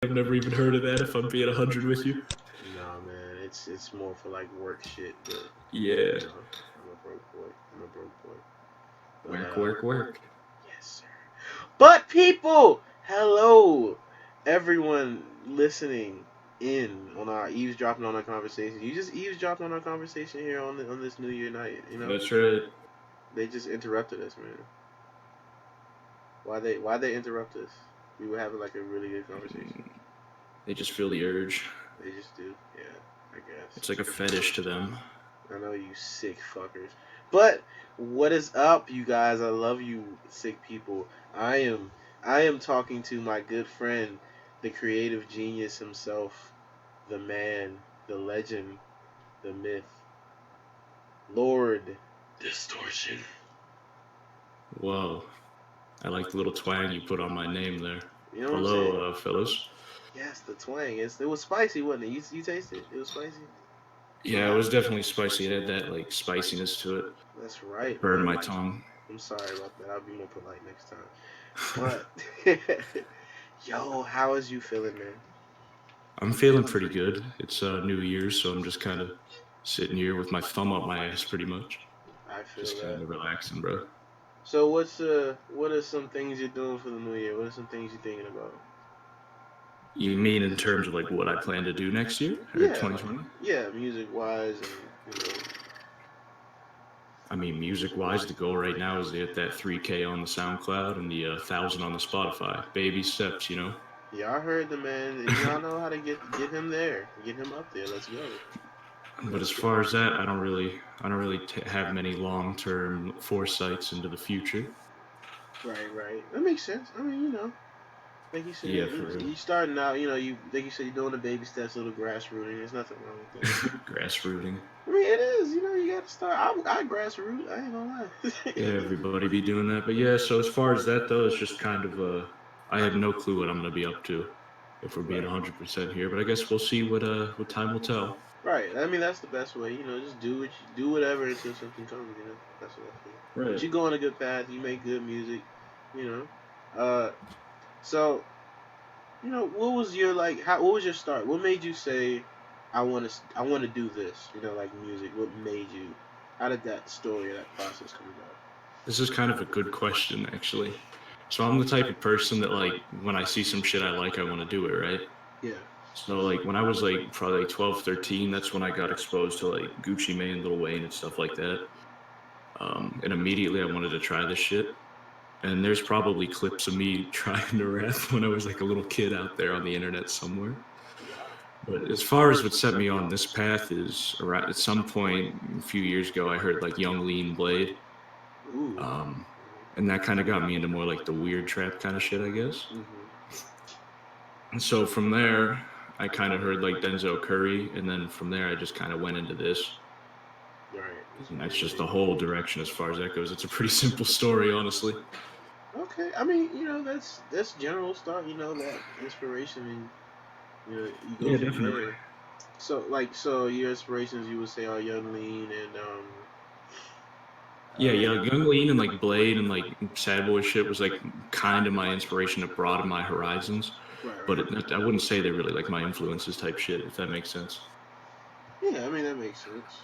I've never even heard of that. If I'm being 100 with you. Nah, man, it's more for like work shit. But Yeah. I'm a broke boy. I'm a broke boy. But Work, work, work. yes, sir. But people, hello, everyone listening in on our eavesdropping on our conversation. You just eavesdropped on our conversation here on this New Year night. You know, That's right. they just interrupted us, man. Why they interrupt us? We were having like a really good conversation. They just feel the urge. They just do. Yeah, I guess. It's like a fetish to them. I know you sick fuckers. But what is up, you guys? I love you, sick people. I am talking to my good friend, the creative genius himself, the man, the legend, the myth, Lord Distortion. Whoa. I like the little twang you put on my name there. You know what I'm saying? Hello, fellas. Yes, the twang. It was spicy, wasn't it? You tasted it? It was spicy. Yeah, it was definitely spicy. It had that like spiciness to it. That's right. Burned my tongue. I'm sorry about that. I'll be more polite next time. But yo, how is you feeling, man? I'm feeling pretty good. It's New Year's, so I'm just kind of sitting here with my thumb up my ass, pretty much. I feel Just that. kind of relaxing, bro. So what are some things you're doing for the new year? What are some things you're thinking about? You mean in terms of like what I plan to do next year or Yeah, 2020? yeah, music wise, and I mean, music wise, the goal right now is to hit that 3K on the SoundCloud and the 1,000 on the Spotify. Baby steps, you know. y'all heard the man. Y'all know how to get him there, get him up there. Let's go. But as far as that, I don't really have many long-term foresights into the future. Right. That makes sense. I mean, like you said, Yeah, for real. you starting out. You like you said, you're doing the baby steps, little grassrooting. There's nothing wrong with that. Grassrooting. I mean, it is. You got to start. I grassroot. I ain't gonna lie. Yeah, everybody be doing that. But yeah, so as far as that though, it's just kind of I have no clue what I'm gonna be up to if we're being 100% here. But I guess we'll see what time will tell. Right. I mean, that's the best way. Just do whatever until something comes. That's what I feel. Right. But you go on a good path. You make good music. You know. So what was your like? What was your start? What made you say, I want to do this? Like music. What made you? How did that story, that process come about? This is kind of a good question, actually. So I'm the type of person that like when I see some shit I like, I want to do it, right? Yeah. So like when I was like probably like 12, 13, that's when I got exposed to like Gucci Mane, Lil Wayne, and stuff like that. And immediately I wanted to try this shit. And there's probably clips of me trying to rap when I was like a little kid out there on the internet somewhere. But as far as what set me on this path is around at some point a few years ago, I heard like Young Lean Blade. Ooh. And that kind of got me into more like the weird trap kind of shit, I guess. And so from there, I kind of heard like Denzel Curry, and then from there, I just kind of went into this. Right. And that's just the whole direction as far as that goes. It's a pretty simple story, honestly. Okay. I mean, that's general stuff. That inspiration, and you go Yeah, from definitely. there. So your inspirations, you would say, are Young Lean and Yeah, Young Lean and like Blade and like Sad Boy shit was like kind of my inspiration to broaden my horizons. But I wouldn't say they're really like my influences type shit, if that makes sense. Yeah, I mean that makes sense.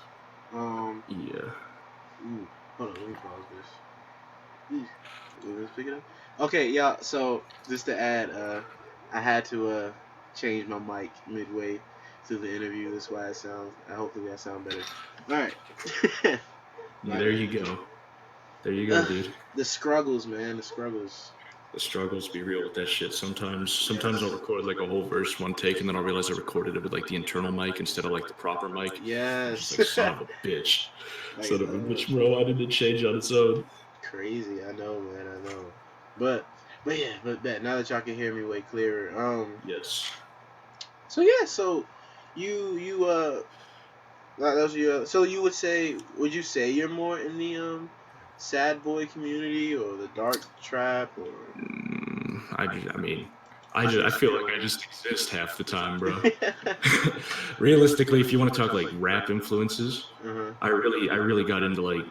Yeah. Ooh, hold on, let me pause this. Let's pick it up. Okay, yeah. So just to add, I had to change my mic midway through the interview. That's why it sounds. Hopefully that sound better. All right. There you go. There you go, dude. The struggles, man. The struggles. The struggles be real with that shit. Sometimes I'll record like a whole verse one take, and then I'll realize I recorded it with like the internal mic instead of like the proper mic. Yes. Just like son of a bitch. Son of a bitch, bro. Why did it change on its own? Crazy. I know, man. I know. But now that y'all can hear me way clearer. Yes. So yeah. So you that was your. So you would you say you're more in the sad boy community or the dark trap or? I feel like I just exist half the time, bro. Realistically, if you want to talk like rap influences, I really got into like,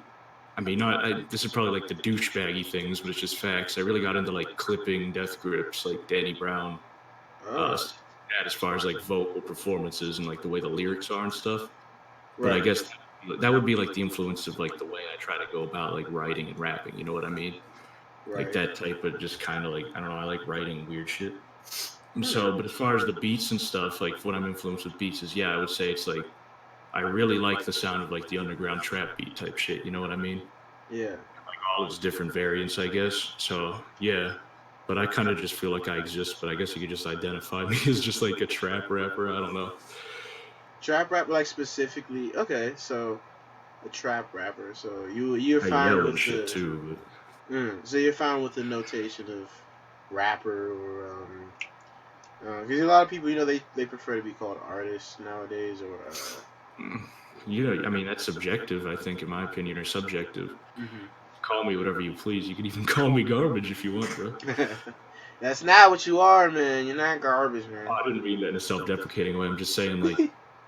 this is probably like the douchebaggy things, but it's just facts. I really got into like clipping, death grips, like Danny Brown, that as far as like vocal performances and like the way the lyrics are and stuff. But I Right. guess that would be like the influence of like the way I try to go about like writing and rapping. You know what I mean? Like Right. that type of just kind of like I don't know. I like writing weird shit. And Hmm. so, but as far as the beats and stuff, like what I'm influenced with beats is, yeah, I would say it's like I really like the sound of like the underground trap beat type shit. You know what I mean? Yeah. All its different variants, I guess. So yeah, but I kind of just feel like I exist. But I guess you could just identify me as just like a trap rapper. I don't know. Trap rap, like specifically. Okay, so a trap rapper. So you're I fine yell and with shit the. too. So you're fine with the notation of rapper or because a lot of people, they prefer to be called artists nowadays or Mm, You know, I mean, that's subjective, I think, in my opinion, or subjective. hmm. Call me whatever you please. You can even call me garbage if you want, bro. That's not what you are, man. You're not garbage, man. I didn't mean that in a self-deprecating way. I'm just saying, like,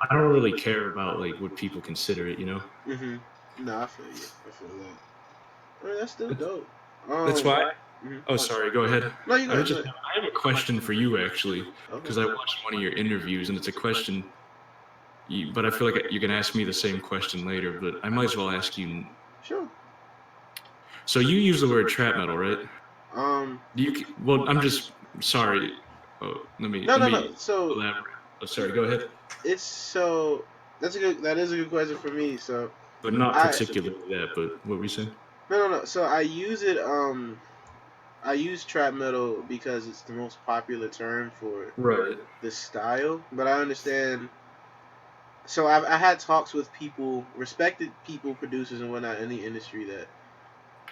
I don't really care about like what people consider it. You know, Hmm. No, I feel you. I feel that. I mean, that's still that's, dope. that's why. Mhm. Oh, sorry. Go ahead. No, you go I was ahead. Go just. ahead. I have a question for you actually, Okay. because I watched one of your interviews, and it's a question. But I feel like you can ask me the same question later. But I might as well ask you. Sure. So you use the word trap metal, right? Um. Well, I'm just sorry. Oh, No, let no, no. me So elaborate. Oh, sorry. Go ahead. it's so that is a good question for me. So But not I particularly that. But what were you saying? no, no, no. So I use it. I use trap metal because it's the most popular term for Right. the style. But I understand. So I had talks with people, respected people, producers and whatnot in the industry that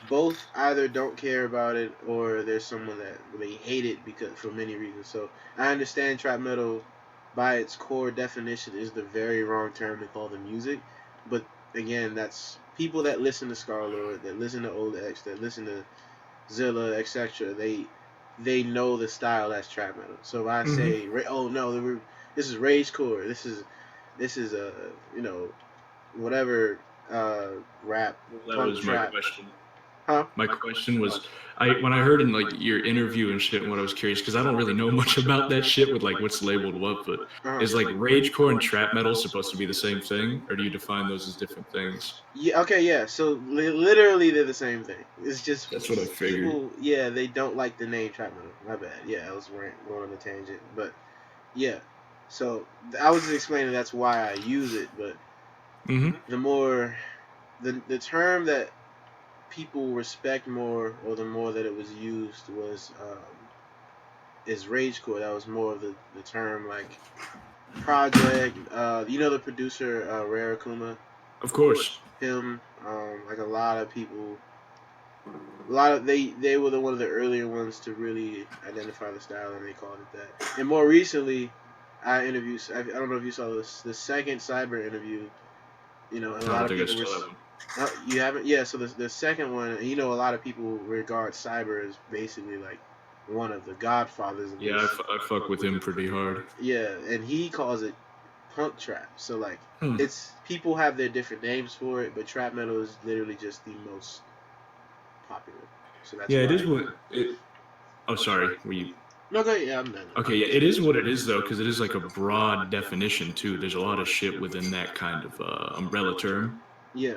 both either don't care about it or there's someone that they hate it because for many reasons. So I understand trap metal by its core definition is the very wrong term to call the music, but again, that's people that listen to Scarlord, that listen to Old X, that listen to Zilla, etc. They know the style that's trap metal. So if I Mm-hmm. say, oh no, this is ragecore, this is a whatever uh, rap, Well, that punk was my trap, question. huh? My question was, I when I heard in like your interview and shit, and what I was curious because I don't really know much about that shit with like what's labeled what, but Uh-huh. is like ragecore and trap metal supposed to be the same thing, or do you define those as different things? Yeah. Okay. Yeah. So literally, they're the same thing. It's just That's what I figured. people. Yeah, they don't like the name trap metal. My bad. Yeah, I was going on a tangent, but yeah. So I was just explaining that's why I use it, but Mm-hmm. the more the term that people respect more, or the more that it was used was is ragecore. That was more of the term like project. The producer Rare Akuma, Of course. him. Like a lot of people, a lot of they were one of the earlier ones to really identify the style, and they called it that. And more recently, I interviewed. I don't know if you saw this, the second Cyber interview. And a I lot don't of think I people were. saw that one. You haven't? Yeah. So the second one, a lot of people regard Cyber as basically like one of the godfathers of Yeah, this. I fuck with him pretty hard. Yeah, and he calls it punk trap. So like, Hmm. it's people have their different names for it, but trap metal is literally just the most popular. So that's Yeah, it why. is what it. Oh, sorry. Were you No, go ahead. Yeah, I'm done. okay? Yeah, it is what it is though, because it is like a broad definition too. There's a lot of shit within that kind of umbrella term. Yeah.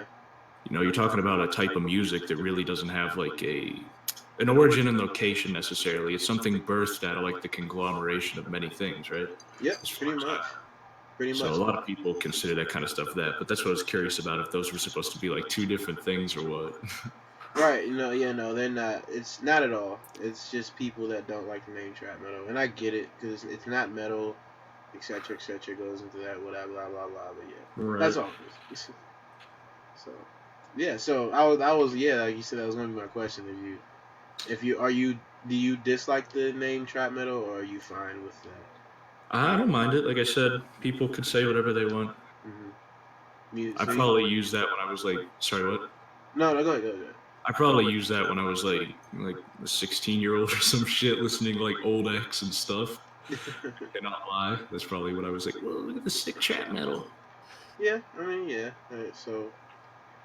You know, you're talking about a type of music that really doesn't have like an origin and location necessarily. It's something birthed out of like the conglomeration of many things, right? Yep. As far Pretty as I much. know. Pretty So a much. lot of people consider that kind of stuff that, but that's what I was curious about if those were supposed to be like two different things or what. Right. No. Yeah. No. They're not. It's not at all. It's just people that don't like the name trap metal, and I get it because it's not metal, etc. etc. Goes into that. Whatever. Blah blah blah. But yeah, Right. that's all. So. Yeah. So I was. Yeah. Like you said, that was gonna be my question. If you are you do you dislike the name trap metal, or are you fine with that? I don't mind it. Like I said, people could say whatever they want. Mm-hmm. I So probably used that when I was like, sorry, what? no, no, go ahead, go ahead. I probably used that when I was like a 16-year-old or some shit, listening to like old X and stuff. I cannot lie. That's probably what I was like. Whoa, look at the sick trap metal. Yeah, I mean, yeah. Alright, so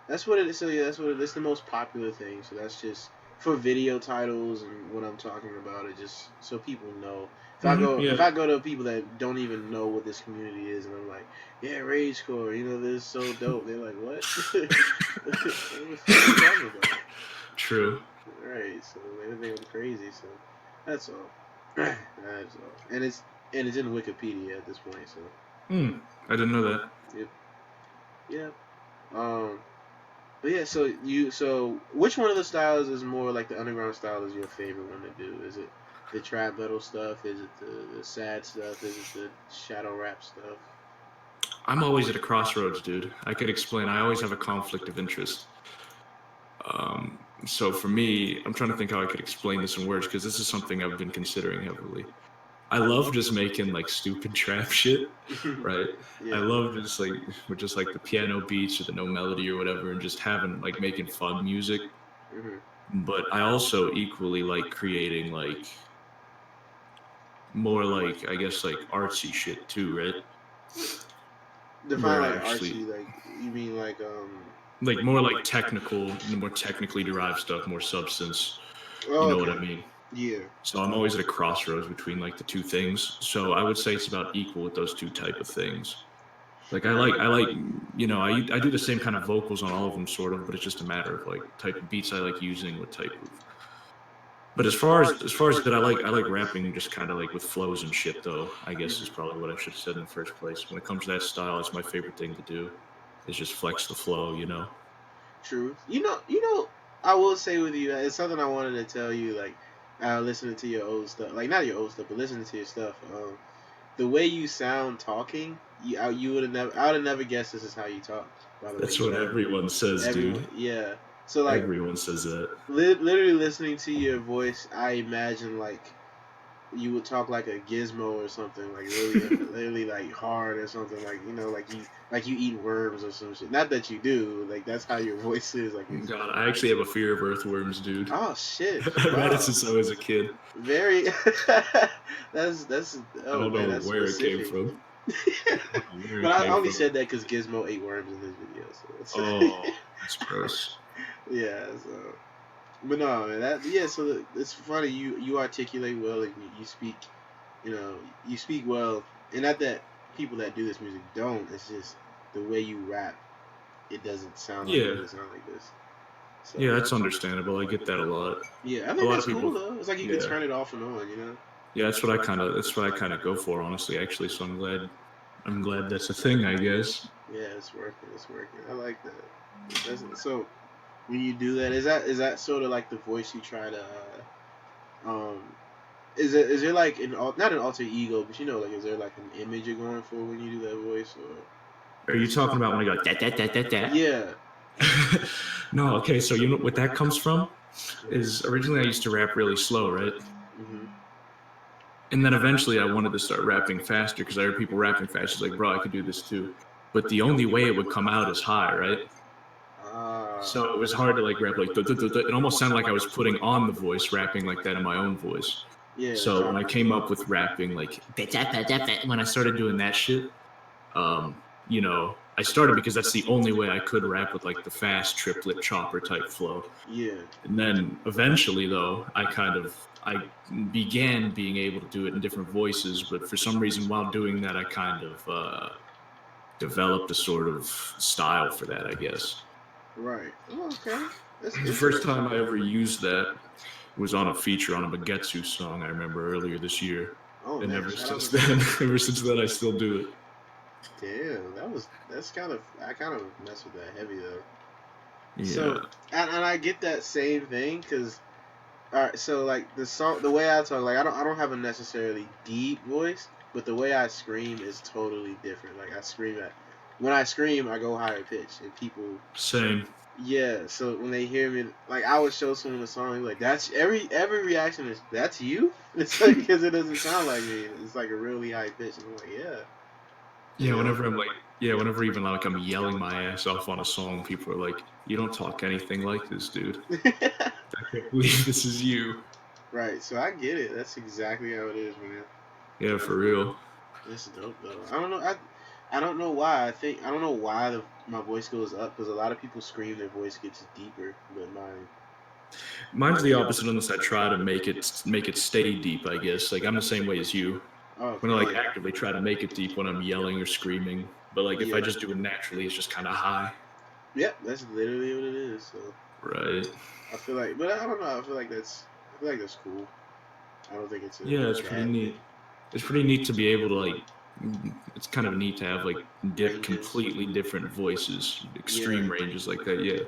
that's what it is. So yeah, that's what it is. The most popular thing. So that's just for video titles and what I'm talking about, it just so people know. If Yeah. I go to people that don't even know what this community is, and I'm like, yeah, ragecore, this is so dope. They're like, what? What the fuck are you talking about? True. Right. So they think I'm crazy. So that's all. That's all. And it's in Wikipedia at this point. So I didn't know that. yep. Yep. But yeah. So which one of the styles is more like the underground style is your favorite one to do? Is it the trap metal stuff? Is it the sad stuff? Is it the shadow rap stuff? I'm always at a crossroads, dude. I could explain. I always have a conflict of interest. So for me, I'm trying to think how I could explain this in words because this is something I've been considering heavily. I love just making like stupid trap shit, right? I Yeah. love just like with just like the piano beats or the no melody or whatever, and just having like making fun music. Hmm. But I also equally like creating like more like I guess like artsy shit too, right? Define Where I like actually artsy. Like you mean like more like technical, more technically derived stuff, more substance. You Oh, know what I okay. mean? Yeah. So I'm always at a crossroads between like the two things. So I would say it's about equal with those two type of things. Like I like I do the same kind of vocals on all of them sort of, but it's just a matter of like type of beats I like using, what type of. But as far as that, I like rapping just kind of like with flows and shit though. I guess is probably what I should have said in the first place. When it comes to that style, it's my favorite thing to do. Is just flex the flow. True. I will say with you, it's something I wanted to tell you. Like, listening to your old stuff, like not your old stuff, but listening to your stuff. The way you sound talking, you would have never, I would have never guessed this is how you talk. By the way, That's what everyone says, everyone, dude. yeah. So like, Everyone says that. literally listening to your voice, I imagine like you would talk like a gizmo or something, like really like hard or something, like like you eat worms or some shit. Not that you do, like that's how your voice is, like it's. God, I actually have a fear of earthworms, dude. Oh shit! I've had it Wow. since I was a kid. Very. that's I oh don't man, know that's where it came specific. from. I don't know where But it I came only from. said that because Gizmo ate worms in his video. So Oh, that's gross. yeah. So, but no, man. So it's funny. You articulate well and you speak. You speak well, and not that people that do this music don't. It's just the way you rap. It doesn't sound like Yeah, you. It sound like this. So yeah, that's understandable. I get that a lot. yeah, I A think lot that's of cool people, though. It's like you can yeah, turn it off and on. yeah. That's what I kind of go for, honestly. Actually, so I'm glad that's a thing. I guess. Yeah, it's working. It's working. I like that. So when you do that, is that sort of like the voice you try to? Um, is there like not an alter ego, but like is there like an image you're going for when you do that voice or? Are you talking about when I go that that that that that? Yeah. No, okay. So you know what that comes from is originally I used to rap really slow, right? Hmm. And then eventually I wanted to start rapping faster because I heard people rapping fast. It's like, bro, I could do this too. But the only way it would come out is high, right? Ah. So it was hard to like rap like duh, duh, duh, duh. It almost sounded like I was putting on the voice, rapping like that in my own voice. Yeah. So when I came up with rapping like when I started doing that shit, I started because that's the only way I could rap with like the fast triplet chopper type flow. Yeah. And then eventually, though, I began being able to do it in different voices. But for some reason, while doing that, I kind of developed a sort of style for that, I guess. Right. Oh, okay. That's The first interesting. time I ever used that was on a feature on a Bagetsu song I remember earlier this year. Oh And man, ever shout out since to then, Baker. ever since then, I still do it. Damn, that's kind of I kind of mess with that heavy though. Yeah. So and I get that same thing because all right, so like the way I talk, like I don't have a necessarily deep voice, but the way I scream is totally different. Like when I scream, I go higher pitch, and people, Same. yeah. So when they hear me, like I would show someone a song, like that's every reaction is that's you. It's like because it doesn't sound like me. It's like a really high pitch, and I'm like, yeah, Yeah, whenever even like I'm yelling my ass off on a song, people are like, "You don't talk anything like this, dude. yeah. I can't believe this is you." Right. So I get it. That's exactly how it is, man. Yeah, for real. It's dope though. I don't know. I don't know why. I don't know why my voice goes up because a lot of people scream their voice gets deeper, but mine Mine's the opposite unless I try to make it stay deep, I guess. Like I'm the same way as you. When I Okay, like yeah, actively try to make it deep when I'm yelling or screaming. But like if I yeah, just do it naturally, it's just kind of high. yeah. That's literally what it is. So Right. I feel like, but I don't know. I feel like that's cool. I don't think it's a Yeah, it's pretty bad thing. neat. It's pretty neat to be able to like. It's kind of neat to have like Ranges. completely different voices, Yeah, extreme ranges like that. Yeah.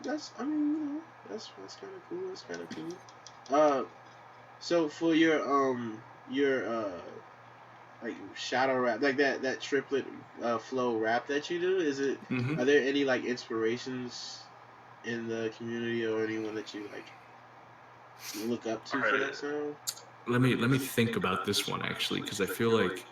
that's. I mean, that's kind of cool. That's kind of cool. Uh, so for your like shadow rap, like that triplet flow rap that you do, is it? Are hmm there any like inspirations in the community or anyone that you like look up All to for right. that sound? Let me think about this one actually, because I feel like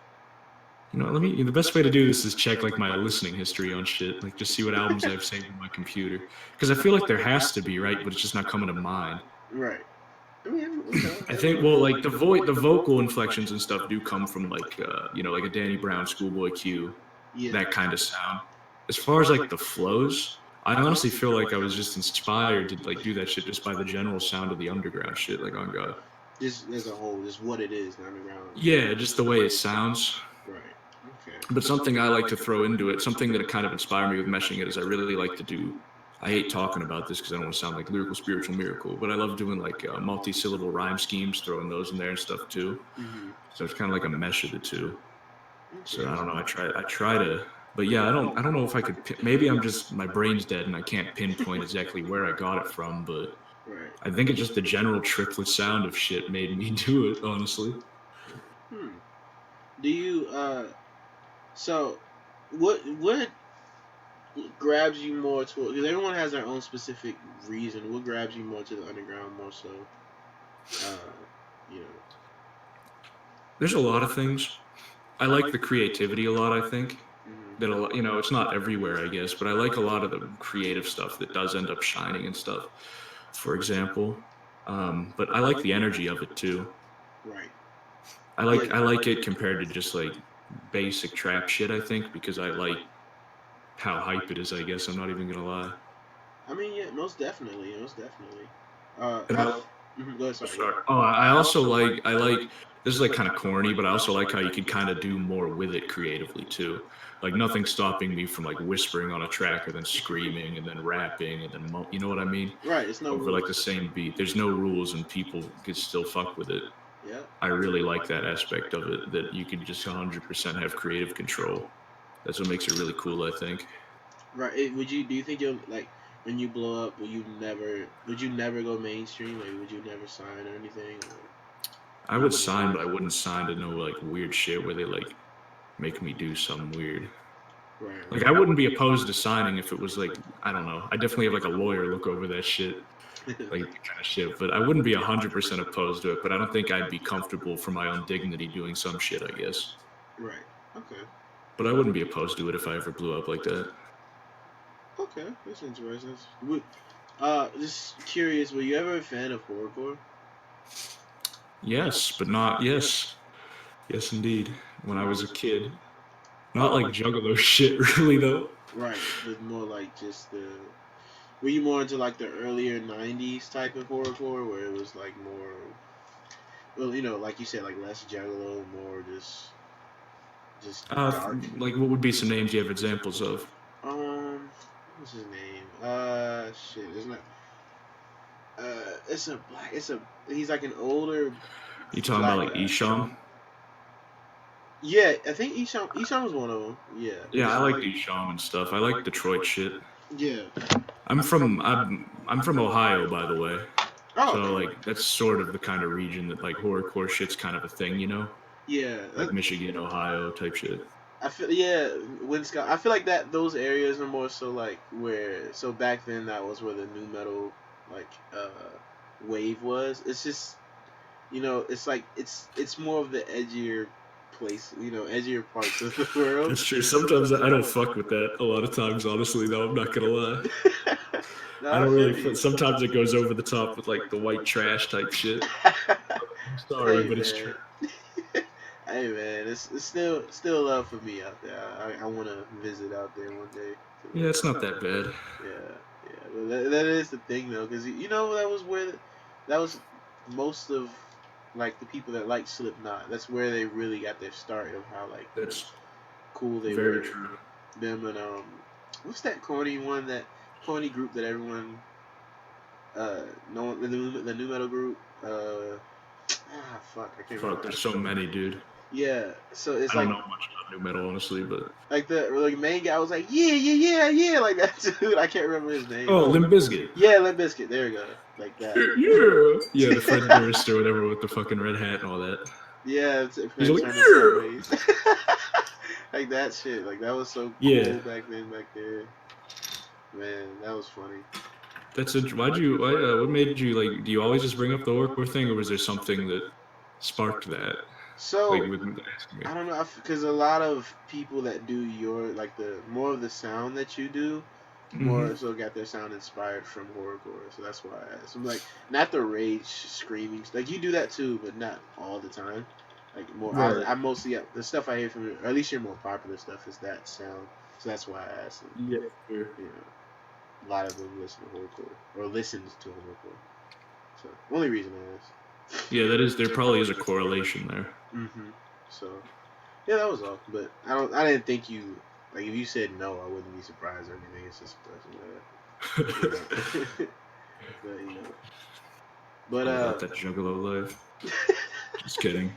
let me. The best way to do this is check like my listening history on shit, like just see what albums I've saved in my computer, because I feel like there has to be right, but it's just not coming to mind. Right. I mean, okay, I think everyone. well, like the vocal inflections and stuff do come from like like a Danny Brown, Schoolboy Q, Yeah. that kind of sound. As far as like the flows, I honestly feel like I was just inspired to like do that shit just by the general sound of the underground shit, like on God. Just as a whole, just what it is, the underground. Yeah, just the way it sounds. Right. Okay. But something I like to throw into it, something that kind of inspired me with meshing it, is I really like to do. I hate talking about this because I don't want to sound like lyrical spiritual miracle, but I love doing like multi-syllable rhyme schemes, throwing those in there and stuff too. Mm-hmm. So it's kind of like a mesh of the two. So I don't know. Interesting. I try to, but yeah, I don't know if I could. Maybe I'm just my brain's dead and I can't pinpoint exactly where I got it from, but Right. I think it's just the general triplet sound of shit made me do it. Honestly, Hmm. Do you so what grabs you more to because everyone has their own specific reason. What grabs you more to the underground more so? Uh, you know. there's a lot of things. I like the creativity a lot. I think that Mm-hmm. it's not everywhere, I guess, but I like a lot of the creative stuff that does end up shining and stuff. For example, but I like the energy of it too. Right. Yeah. I like it compared to just like basic trap shit. I think because I like how hype it is. I guess I'm not even gonna lie. I mean, yeah, most definitely, most definitely. And I. I Go ahead. Sorry. Go ahead. sorry. Oh, I also I like this is like kind of corny, but I also like how you could kind of do more with it creatively too. Like nothing stopping me from like whispering on a track or then screaming and then rapping and then you know what I mean? Right. It's no Over like rules. the same beat. There's no rules and people could still fuck with it. Yeah. I really like that aspect of it that you could just 100% have creative control. That's what makes it really cool, I think. Right. Would you? Do you think you'll like when you blow up? Will you never? Would you never go mainstream? Like, would you never sign or anything? I would sign, but I wouldn't sign to no like weird shit where they like make me do some weird. Right. Like I wouldn't be opposed to signing if it was like I don't know. I definitely have like a lawyer look over that shit, Right. like that kind of shit. But I wouldn't be 100% opposed to it. But I don't think I'd be comfortable for my own dignity doing some shit. I guess. Right. Okay. But I wouldn't be opposed to it if I ever blew up like that. Okay. That's interesting. Just curious. Were you ever a fan of horrorcore? Yes, but not yes, yes indeed. When I was a kid, not like Juggalo shit, really though. Right. But more like just the. Were you more into like the earlier '90s type of horrorcore, where it was like more, well, like you said, like less Juggalo, more just dark. Like what would be some names you have examples of? What's his name? Shit, isn't it? It's a black. It's a. He's like an older You talking about black like guy. Esham? Yeah, I think Isham was one of them. Yeah. Yeah, I like Esham and stuff. I like Detroit shit. Yeah. I'm from Ohio, by the way. Oh, So okay. like that's sort of the kind of region that like horrorcore shit's kind of a thing, Yeah. like Michigan, Ohio type shit. I feel yeah, when Scott. I feel like that those areas are more so like where so back then that was where the new metal like wave was. It's just it's like it's more of the edgier place, edgier parts of the world. That's true. Sometimes I don't fuck with that. A lot of times, honestly, though, I'm not gonna lie. No, I I don't feel really. you. Sometimes it goes over the top with like the white trash type shit. I'm sorry, Hey but it's true. man. Hey man, it's still love for me out there. I want to visit out there one day. Yeah, it's not that bad. Yeah. Yeah, but that is the thing though, because you know that was where that was most of like the people that like Slipknot. That's where they really got their start of how like That's cool they very were. true. Them and what's that corny one that corny group that everyone no one the new metal group fuck I can't Fuck, remember. there's so many, dude. Yeah, so it's I don't like know much about new metal, honestly, but the like main guy was like yeah like that dude. I can't remember his name. oh, Limp Bizkit. Yeah, Limp Bizkit. There you go, like that. Yeah, yeah, the Fred Durst or whatever with the fucking red hat and all that. Yeah, He's then like, turning yeah, sideways. Like that shit. Like that was so yeah. cool back then. Back there, man, that was funny. That's a. What made you like? Do you always just bring up the horrorcore thing, or was there something that sparked that? Like So with asking me. I don't know because a lot of people that do your like the more of the sound that you do, Mm-hmm. more so got their sound inspired from horrorcore. So that's why I asked. I'm like not the rage screaming. Like you do that too, but not all the time. Like more, Right. I mostly the stuff I hear from you, or at least your more popular stuff is that sound. So that's why I asked. And, Yeah. Sure. you know, a lot of them listen to horrorcore or listens to horrorcore. So only reason I asked. Yeah, that is. There probably is a correlation there. Mm-hmm. So yeah, that was all. But I didn't think you like if you said no, I wouldn't be surprised or anything. It's just a question that you know. But you know. But All about that juggalo life. Just kidding.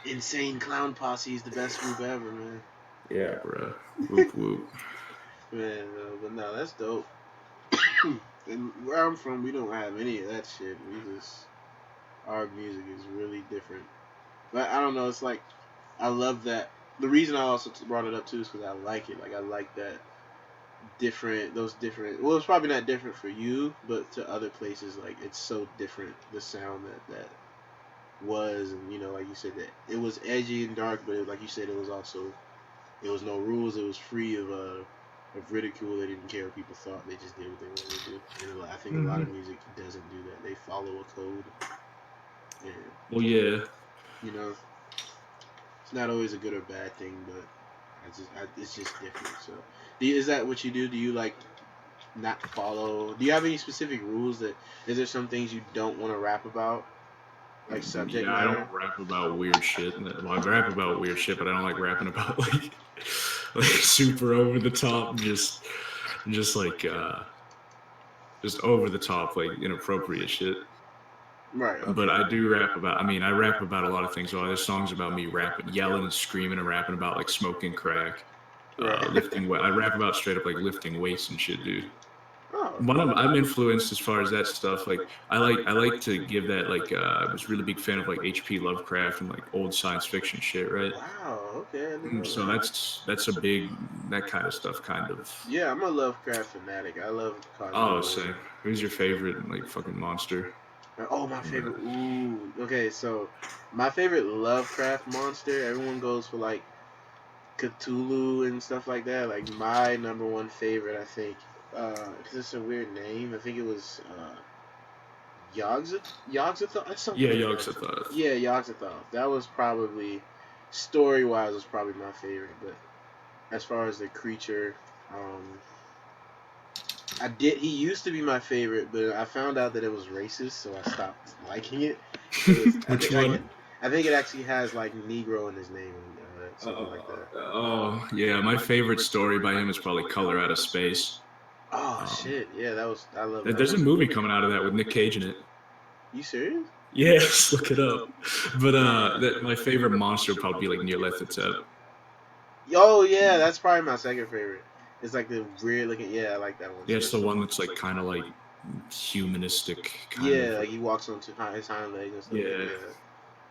Insane Clown Posse is the best group ever, man. Yeah, bro. Whoop whoop. Man, but no, that's dope. And where I'm from, we don't have any of that shit. We just our music is really different. But I don't know. It's like I love that. The reason I also brought it up too is because I like it. Like I like that different. Those different. Well, it's probably not different for you, but to other places, like it's so different. The sound that was, and you know, like you said, that it was edgy and dark, but like you said, it was also it was no rules. It was free of ridicule. They didn't care what people thought. They just did what they wanted to do. And I think a lot Mm-hmm. of music doesn't do that. They follow a code, and Well, yeah. you know, it's not always a good or bad thing, but it's just different. So, is that what you do? Do you like not follow? Do you have any specific rules that? Is there some things you don't want to rap about, like subject Yeah, I don't matter? rap about weird shit. Well, I rap about weird shit, but I don't like rapping about like super over the top, just like just over the top, like inappropriate shit. Right. But Okay. I do rap about. I mean, I rap about a lot of things. So there's songs about me rapping, yelling and screaming and rapping about like smoking crack, Right. lifting weight. I rap about straight up like lifting weights and shit, dude. Oh. I'm influenced as far as that stuff. Like I like to give that like I was a really big fan of like H.P. Lovecraft and like old science fiction shit, right? Wow. Okay. I didn't know So that. that's a big that kind of stuff, kind of. Yeah, I'm a Lovecraft fanatic. I love cosmic Oh, horror. same. Who's your favorite like fucking monster? Oh, my favorite. Ooh. Okay, so my favorite Lovecraft monster. Everyone goes for like Cthulhu and stuff like that. Like my number one favorite, I think. Cause it's a weird name. I think it was Yogg-Sothoth, something Yeah, like Yogg that. Sothoth. Yeah, Yogg-Sothoth. That was probably story wise was probably my favorite. But as far as the creature, um, I did. He used to be my favorite, but I found out that it was racist, so I stopped liking it. It was. Which one? I think it actually has like Negro in his name, something like that. Oh, yeah. My favorite story by him is probably Color Out of Space. Oh Um, shit! Yeah, that was. I love that there's a one. movie coming out of that with Nick Cage in it. You serious? Yes, look it up. But my favorite monster would probably be like Neolithotep. Oh yeah, that's probably my second favorite. It's like the weird looking. Yeah, I like that one Yeah, too. it's the one that's like kind of like humanistic, kind Yeah, of. like he walks on his hind legs and stuff like Yeah. that.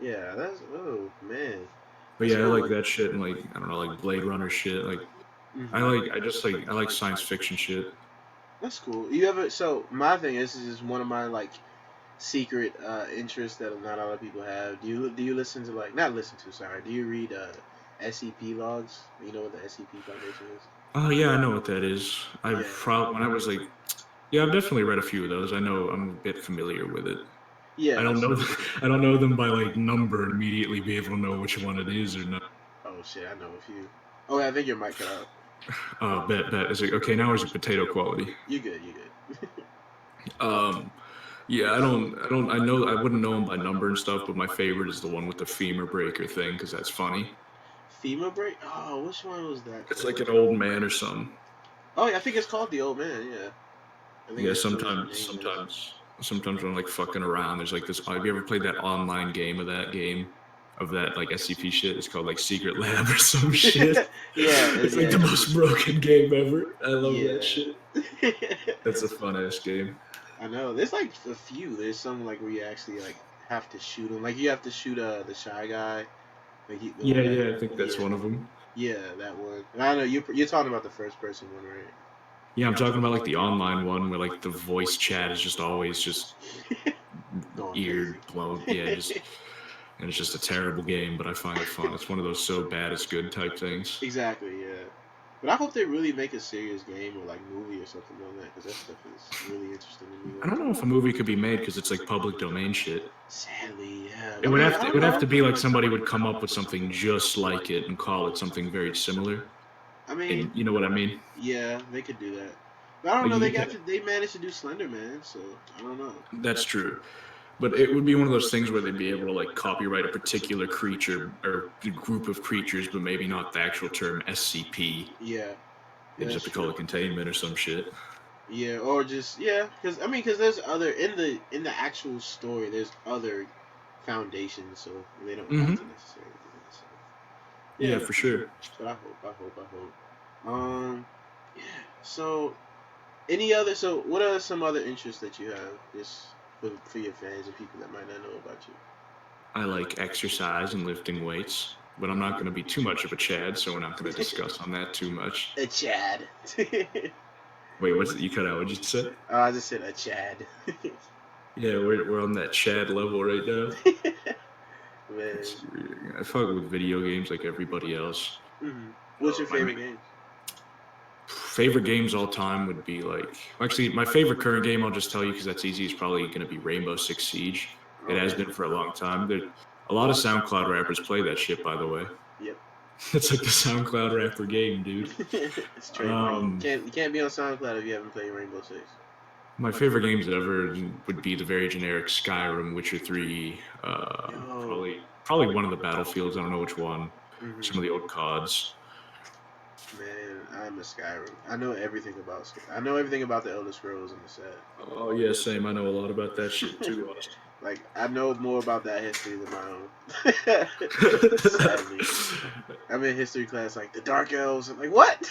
Yeah, that's oh man, But that's yeah, I cool. like that shit and like I don't know, like Blade Runner shit. Like I like science fiction shit. That's cool. You ever? So my thing is, this is one of my like secret interests that not a lot of people have. Do you listen to like not listen to? Sorry. Do you read SCP logs? You know what the SCP Foundation is? Oh yeah, I know what that is. Yeah. When I was like, yeah, I've definitely read a few of those. I know I'm a bit familiar with it. I Yeah. don't know I don't know them by like number and immediately be able to know which one it is or not. Oh shit, I know a few. Oh, yeah, I think your mic cut out. Bet. Is it okay? Now is it potato quality? You good? You good? Um, yeah, I know I wouldn't know them by number and stuff, but my favorite is the one with the femur breaker thing because that's funny. FEMA break? Oh, which one was that It's like called? an old man or something. Oh, yeah, I think it's called the Old Man. Yeah, I think Yeah, that's what his name is. sometimes when I'm like fucking around, there's like this. Have you ever played that online game of that like SCP shit? It's called like Secret Lab or some shit. It's like Yeah, the most broken game ever. I love that yeah. shit. That's a fun ass game. I know. There's like a few. There's some like where you actually like have to shoot him. Like you have to shoot the shy guy. Like the one that. Yeah, I think that's Yeah, one of them. yeah, that one. And I know you're talking about the first person one, Yeah, I'm talking about like the online one where like the voice chat is just always just right? Going ear crazy. blown. Yeah, just and it's just a terrible game, but I find it fun. It's one of those so bad it's good type things. Exactly. Yeah. But I hope they really make a serious game or like movie or something on that because that stuff is really interesting to me. I don't know if a movie could be made because it's like public domain shit. Sadly, yeah. It I would mean, have I to it don't would have know. to be like somebody would come up with something just like it and call it something very similar. I mean, And you know what I mean? yeah, they could do that. But I don't Like know. They you, got to. They managed to do Slender Man, so I don't know. that's true. But it would be one of those things where they'd be able to like copyright a particular creature or group of creatures, but maybe not the actual term SCP. Yeah, They just that's have to call true. it containment or some shit. Yeah, or just yeah, because I mean, because there's other in the actual story. There's other foundations, so they don't have to Hmm. necessarily do that. So Yeah, yeah, for sure. but I hope. Yeah. So any other? So what are some other interests that you have just for your fans and people that might not know about you? I like exercise and lifting weights, but I'm not going to be too much of a Chad, so we're not going to discuss on that too much. A Chad. Wait, what's it? You cut out? What'd you say? I just said a Chad. Yeah, we're on that Chad level right now. Man. I fuck with video games like everybody else. What's your My favorite game? favorite games all time would be like actually my favorite current game. I'll just tell you because that's easy. Is probably going to be Rainbow Six Siege. It has Okay. been for a long time. There, a lot of SoundCloud rappers play that shit. By the way, Yep. it's like the SoundCloud rapper game, dude. It's trademark. Um, You can't be on SoundCloud if you haven't played Rainbow Six. my favorite games ever would be the very generic Skyrim, Witcher 3, Yo. probably one of the Battlefields. I don't know which one. Some of the Hmm. old CODs. Man, I'm a Skyrim. I know everything about Skyrim. I know everything about the Elder Scrolls in the set. Oh yeah, same. I know a lot about that shit too. Like I know more about that history than my own. Sadly, I'm in history class like the Dark Elves. I'm like, what?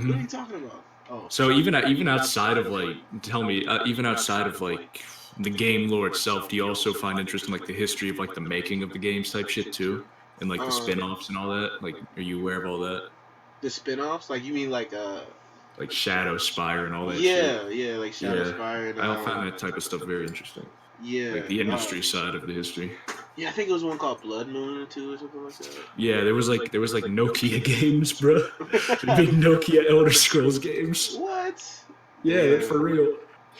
What are Hmm. you talking about? Oh, So even outside of like, tell me, even outside of like the game lore itself, do you also find interest in like the history of like the making of the games type shit too, and like the spin-offs and all that? Like, are you aware of all that? the spin-offs? Like you mean like Like Shadow Spire and all that shit. yeah, like Shadow Yeah, Spire and I find that type of stuff very interesting. yeah, Like the industry side of the history. yeah. I think it was one called Blood Moon or two or something like Yeah, there was like Nokia games, bro. Big that. Nokia Elder Scrolls games. What? Yeah, for real.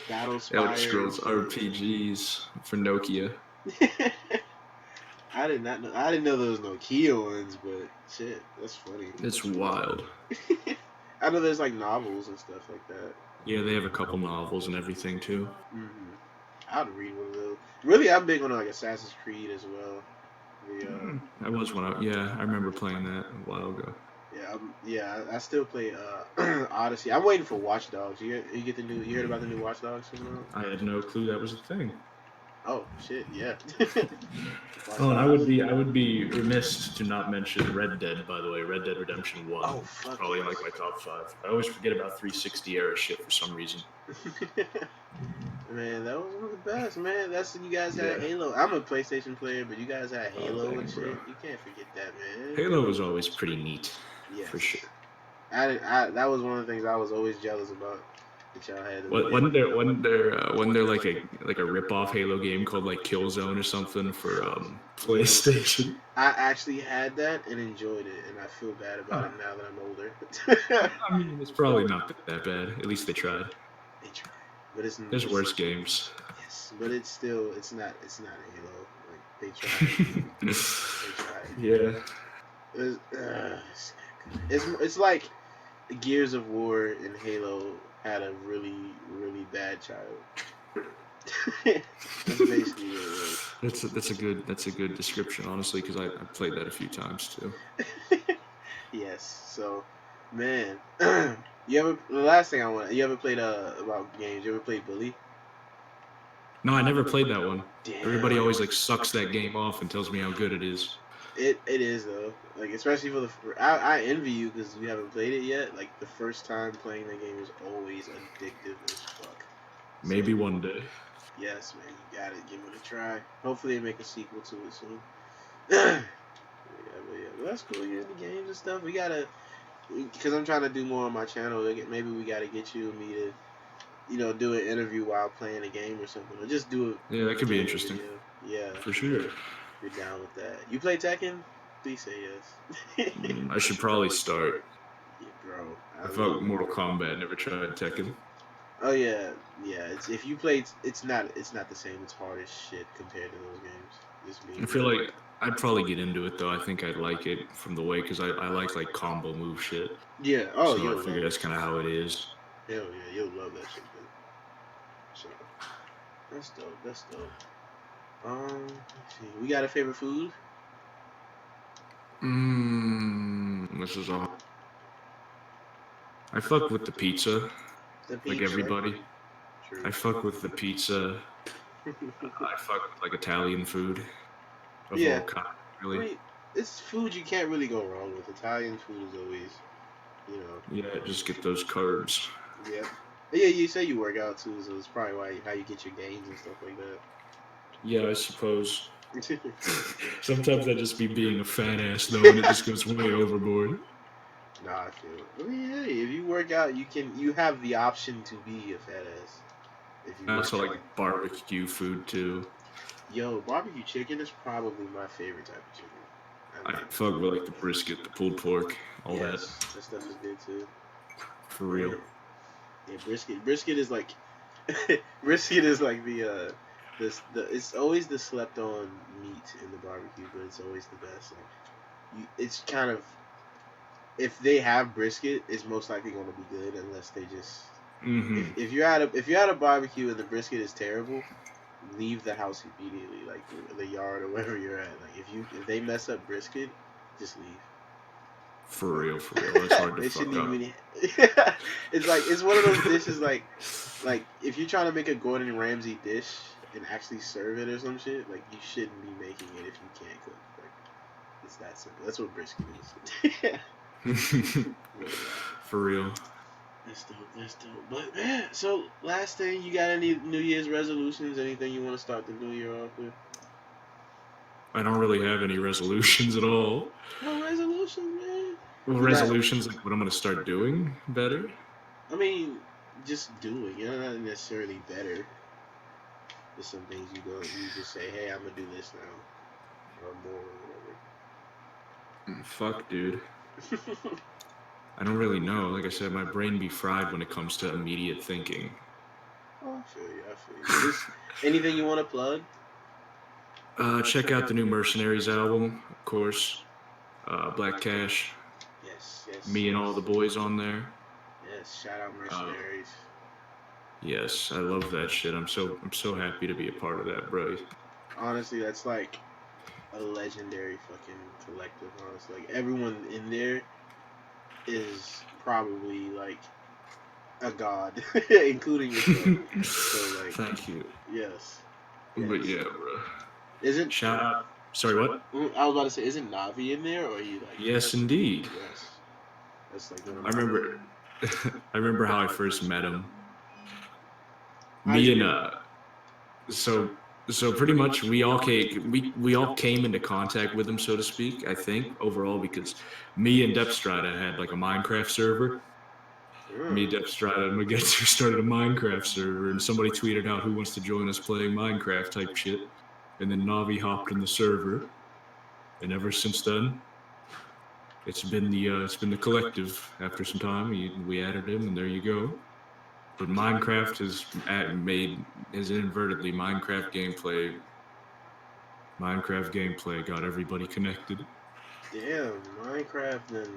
Battle Elder Spire and Scrolls shit. RPGs for Nokia. I did not know. I didn't know there was no Kia ones, but shit, that's funny. It's wild. I know there's like novels and stuff like that. Yeah, they have a couple novels and everything too. Hmm. I'd read one of those. Really, I'm big on like Assassin's Creed as well. The I was one. Yeah, I remember playing that a while ago. yeah, I still play Odyssey. I'm waiting for Watch Dogs. You get the new. You heard about the new Watch Dogs coming out? I had no clue that was a thing. Oh shit, yeah. Watch Oh, and Dogs. I would be remiss to not mention Red Dead. By the way, Red Dead Redemption One. Oh It's fuck probably in like my top five. I always forget about 360 era shit for some reason. yes. Man, that was one of the best, man. That's when you guys had Yeah. Halo. I'm a PlayStation player, but you guys had Oh Halo dang, and bro. shit. You can't forget that, man. Halo was always pretty neat, for Yes. sure. That was one of the things I was always jealous about that y'all had. Wasn't there like a rip off Halo game called like Killzone or something for Yeah. PlayStation? I actually had that and enjoyed it, and I feel bad about Huh. it now that I'm older. I mean, it's probably not that bad. At least they tried. They tried, but There's worse games. yes, but it's not Halo. Like they tried, they tried. Yeah. It's not good. It's like Gears of War and Halo had a really, really bad child. That's basically what it was. That's a good description, honestly, because I played that a few times too. Yes. So, man, you ever? The last thing I want. You ever played about games? You ever played Bully? No, I never played that one. Everybody Damn. always like sucks that game off and tells me how good it is. It is though. Like especially for the. I envy you because you haven't played it yet. Like the first time playing the game is always addictive as fuck. So Maybe one day. yes, man, you got it. Give it a try. Hopefully, they make a sequel to it soon. Yeah, but that's cool. You're in the games and stuff. We gotta, because I'm trying to do more on my channel. Maybe we gotta get you and me to, do an interview while playing a game or something, or just do Yeah, that a could be gaming interesting. video. Yeah, For sure. you're down with that. You play Tekken? Please say yes. I should probably start. Yeah, bro. I fuck Mortal Kombat. Never tried Tekken. Oh yeah, yeah. It's if you play, it's not the same. It's hard as shit compared to those games. Just I being feel like I'd probably get into it though. I think I'd like it from the way because I like combo move shit. yeah. Oh, So I you'll figure love that's it. kind of how it is. Hell yeah, you'll love that shit. Then. So that's dope. That's dope. Let's see. We got a favorite food? This is all. I fuck with the pizza, The like pizza. everybody. True. I fuck with the pizza. I fuck with like Italian food of Yeah. all kinds, I really. mean, it's food you can't really go wrong with. Italian food is always, you know. Yeah, just get those carbs. Yeah. Yeah, you say you work out too, so it's probably how you get your gains and stuff like Yeah, I suppose. that. Sometimes I just be being a fat ass though, and it just goes way overboard. Nah, I feel it. I mean, hey, if you work out, you have the option to be a fat ass. If you I work also out. like barbecue food too. Yo, barbecue chicken is probably my favorite type of chicken. I fuck with like the brisket, the pulled pork, all yes, that stuff is good too. that. For real. Yeah, brisket is like brisket is like it's always the slept on meat in the barbecue, but it's always the best. Like it's kind of if they have brisket, it's most likely going to be good unless they just if you're at a barbecue and the brisket is terrible, leave the house immediately, like the yard or wherever you're at. Like if they mess up brisket, just leave. For real, for real. It's hard to They fuck shouldn't up. even. It's one of those dishes like if you're trying to make a Gordon Ramsay dish and actually serve it or some shit, like you shouldn't be making it if you can't cook. Like it's that simple. That's what brisket is. For real. That's dope. That's dope. But man, so last thing, you got any New Year's resolutions? Anything you want to start the new year off with? I don't really have any resolutions at all. No resolutions, man. Well, resolutions like what I'm gonna start doing better. I mean, just doing. Not necessarily better. There's some things you just say, hey, I'm gonna do this now, or more, or Fuck, dude. whatever. I don't really know. Like I said, my brain be fried when it comes to immediate thinking. Oh, I feel you. I feel you. Just anything you want to plug? Check out the new Mercenaries album, of course. Black Cash. Yes, yes. Me and all the boys on there. Yes, shout out Mercenaries. Yes, I love that shit. I'm so happy to be a part of that, bro. Honestly, that's like a legendary fucking collective. Honestly, like everyone in there is probably like a god, including yourself. So like, thank you. yes. But yeah, bro. Isn't Shout out. Sorry, what? I was about to say, isn't Navi in there, or are you like? Yes, indeed. Yes. That's like one of I remember. I remember how I first met him. How'd Me you and so pretty much we all came into contact with him, so to speak. I think overall because me and Depstrada had like a Minecraft server. Me, Depstrada, and Magetsu started a Minecraft server, and somebody tweeted out who wants to join us playing Minecraft type shit, and then Navi hopped in the server, and ever since then, it's been the collective. After some time, we added him, and there you go. But Minecraft has inadvertently Minecraft gameplay got everybody connected. Damn, Minecraft and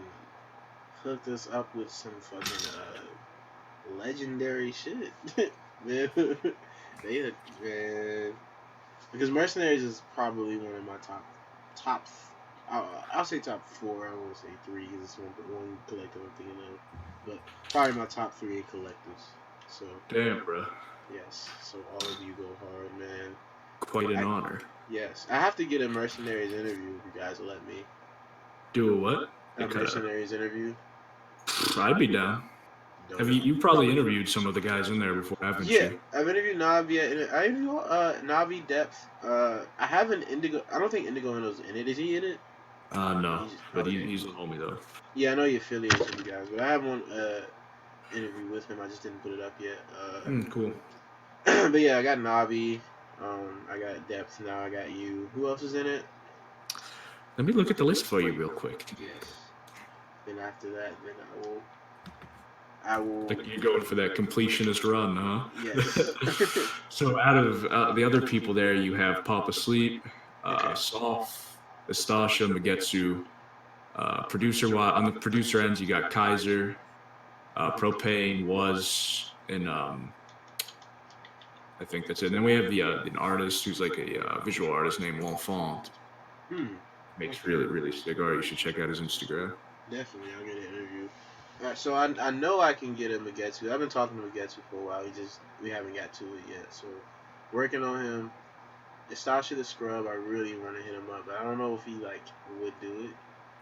hooked us up with some fucking legendary shit. Man, they man, because Mercenaries is probably one of my top. I'll say top four. I don't want to say three because it's one collective I'm thinking of, but probably my top three in collectives. So Damn, bro. yes, so all of you go hard, man. Quite an honor. Yes, I have to get a Mercenaries interview if you guys will let me. Do a what? A Mercenaries interview. I'd be down. Dope. Have you probably interviewed some of the guys in there before, haven't Yeah, you? I've interviewed Navi. I interviewed Navi Depth. I haven't Indigo. I don't think Indigo was in it. Is he in it? No, but okay. he's the homie though. Yeah, I know he affiliates with you guys, but I have one interview with him. I just didn't put it up yet. Cool. But yeah, I got Navi. I got Depth now. I got you. Who else is in it? Let me look at the list for you real quick. Yes. Then after that, then I will. Like you're going for that completionist run, huh? Yes. So out of the other people there, you have Papa Sleep, Soft, Distortion, Magetsu. On the producer ends, you got Kaiser, Propane, Was, and I think that's it. And then we have an artist who's like a visual artist named L'Enfant. Makes really sick art. You should check out his Instagram. Definitely, I'll get an interview. Alright, so I know I can get a Magetsu. I've been talking to Magetsu for a while. We haven't got to it yet. So working on him. Estashi the Scrub, I really want to hit him up, but I don't know if he would do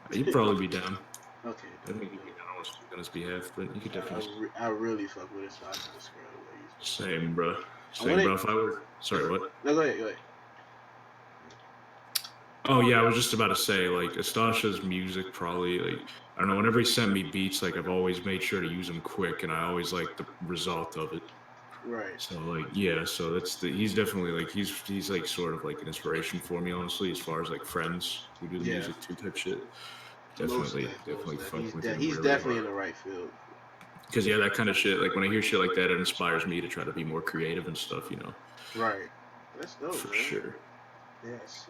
it. He'd probably be down. Okay. I think he'd be down on his behalf, but you could definitely. I really fuck with Estashi the Scrub. Same, bro. Bro. If I were sorry, what? No, go ahead. Oh yeah, I was just about to say, like, Astasha's music probably, like, I don't know, whenever he sent me beats, like, I've always made sure to use them quick, and I always like the result of it. Right. So, like, yeah, so he's definitely, like, he's like, sort of, like, an inspiration for me, honestly, as far as, like, friends who do the music too type shit. Definitely fuck with him. He's really definitely hard. In the right field. Because, yeah, that kind of shit, like, when I hear shit like that, it inspires me to try to be more creative and stuff, you know? Right. That's dope, for man. Sure. Yes.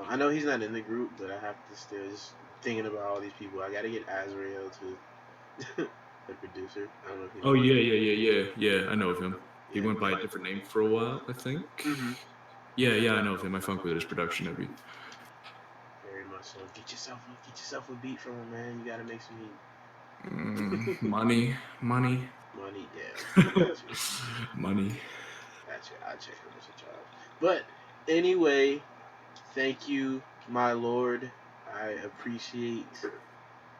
I know he's not in the group, but I have to still just thinking about all these people. I gotta get Azrael to the producer. I don't know if he knows. Yeah. I know of him. He went by a different name for a while, I think. Mm-hmm. Yeah, I know of him. I funk with his production every. Very much so. Get yourself a beat from him, man. You gotta make some heat. Money, damn. Money. Gotcha. I'll check him as a job. But anyway, thank you, my lord. I appreciate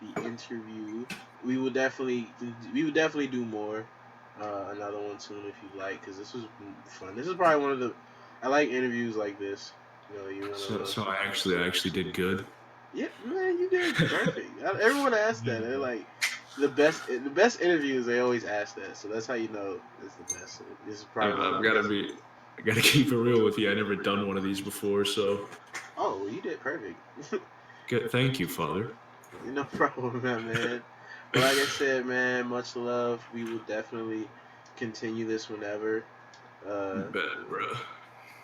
the interview. We would definitely do more. Another one soon if you like, because this was fun. This is probably one of the. I like interviews like this. You know, So I actually did good. Yeah, man, you did perfect. Everyone asks that. They're like the best interviews. They always ask that, so that's how you know it's the best. This is probably. I gotta keep it real with you. I never done one of these before, so. Oh, well, you did perfect. Good. Thank you, Father. No problem, man. But like I said, man, much love. We will definitely continue this whenever. Bet, bro.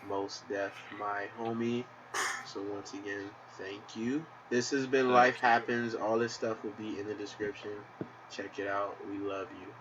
Most deaf, my homie. So once again, thank you. This has been Life Happens. All this stuff will be in the description. Check it out. We love you.